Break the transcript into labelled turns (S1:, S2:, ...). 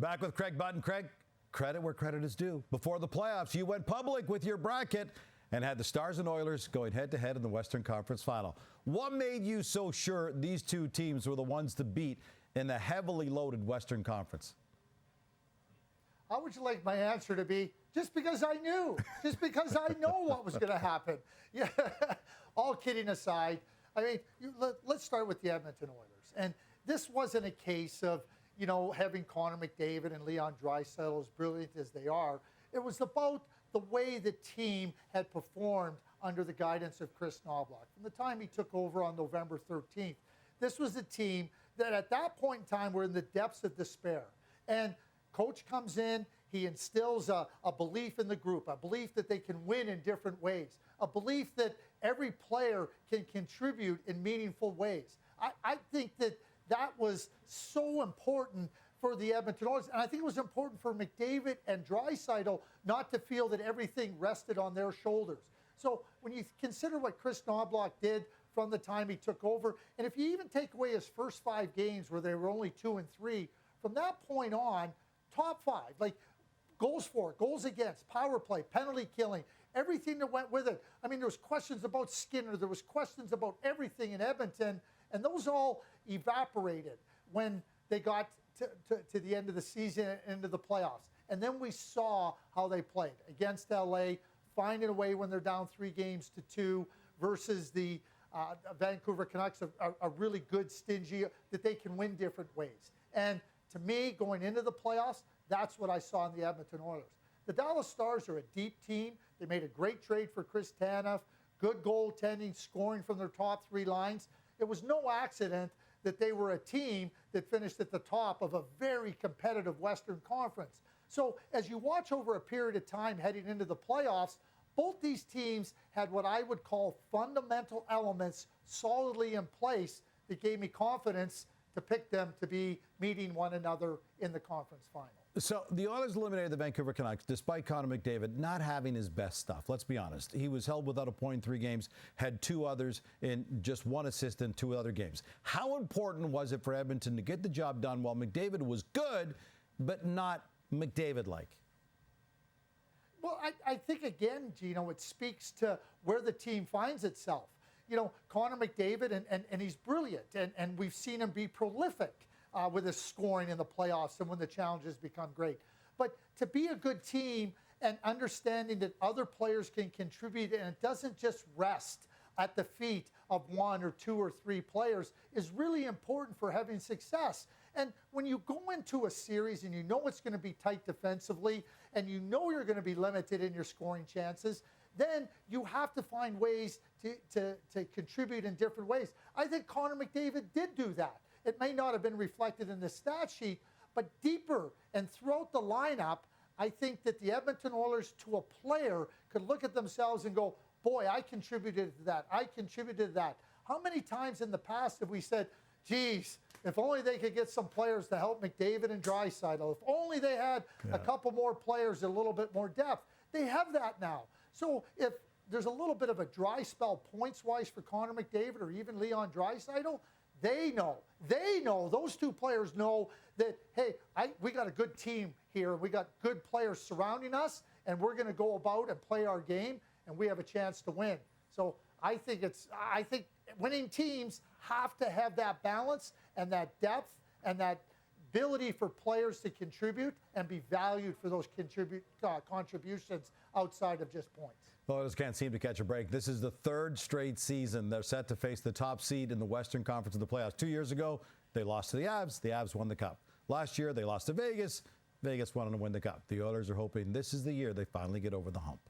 S1: Back with Craig Button. Craig, credit where credit is due. Before the playoffs, you went public with your bracket and had the Stars and Oilers going head-to-head in the Western Conference Final. What made you so sure these two teams were the ones to beat in the heavily loaded Western Conference?
S2: How would you like my answer to be? Just because I knew. Just because I know what was going to happen. Yeah. All kidding aside, I mean, let's start with the Edmonton Oilers. And this wasn't a case of, having Connor McDavid and Leon Draisaitl, as brilliant as they are. It was about the way the team had performed under the guidance of Chris Knoblauch. From the time he took over on November 13th, this was a team that at that point in time were in the depths of despair. And coach comes in, he instills a belief in the group, a belief that they can win in different ways, a belief that every player can contribute in meaningful ways. I think that was so important for the Edmonton Oilers. And I think it was important for McDavid and Draisaitl not to feel that everything rested on their shoulders. So when you consider what Chris Knoblauch did from the time he took over, and if you even take away his first 5 games where they were only 2-3, from that point on, top 5, like goals for, goals against, power play, penalty killing, everything that went with it. I mean, there was questions about Skinner. There was questions about everything in Edmonton. And those all evaporated when they got to the end of the season and into the playoffs. And then we saw how they played against LA, finding a way when they're down 3-2 versus the Vancouver Canucks, a really good, stingy, that they can win different ways. And to me, going into the playoffs, that's what I saw in the Edmonton Oilers. The Dallas Stars are a deep team. They made a great trade for Chris Tanev, good goaltending, scoring from their top 3 lines. It was no accident that they were a team that finished at the top of a very competitive Western Conference. So as you watch over a period of time heading into the playoffs, both these teams had what I would call fundamental elements solidly in place that gave me confidence to pick them to be meeting one another in the conference final.
S1: So the Oilers eliminated the Vancouver Canucks despite Connor McDavid not having his best stuff. Let's be honest. He was held without a point in 3 games, had 2 others in just 1 assist in 2 other games. How important was it for Edmonton to get the job done while McDavid was good, but not McDavid-like?
S2: Well, I think, again, Gino, it speaks to where the team finds itself. Connor McDavid, and he's brilliant, and we've seen him be prolific with his scoring in the playoffs and when the challenges become great. But to be a good team and understanding that other players can contribute and it doesn't just rest at the feet of 1 or 2 or 3 players is really important for having success. And when you go into a series and you know it's going to be tight defensively and you know you're going to be limited in your scoring chances, then you have to find ways to contribute in different ways. I think Connor McDavid did do that. It may not have been reflected in the stat sheet, but deeper and throughout the lineup, I think that the Edmonton Oilers, to a player, could look at themselves and go, boy, I contributed to that. I contributed to that. How many times in the past have we said, geez, if only they could get some players to help McDavid and Draisaitl, if only they had a couple more players, a little bit more depth. They have that now. So if there's a little bit of a dry spell points-wise for Connor McDavid or even Leon Draisaitl, they know, those 2 players know that, hey, we got a good team here. We got good players surrounding us, and we're going to go about and play our game, and we have a chance to win. So I think winning teams have to have that balance and that depth and that ability for players to contribute and be valued for those contributions outside of just points.
S1: The Oilers can't seem to catch a break. This is the 3rd straight season they're set to face the top seed in the Western Conference of the playoffs. 2 years ago, they lost to the Avs. The Avs won the Cup. Last year, they lost to Vegas. Vegas won to win the Cup. The Oilers are hoping this is the year they finally get over the hump.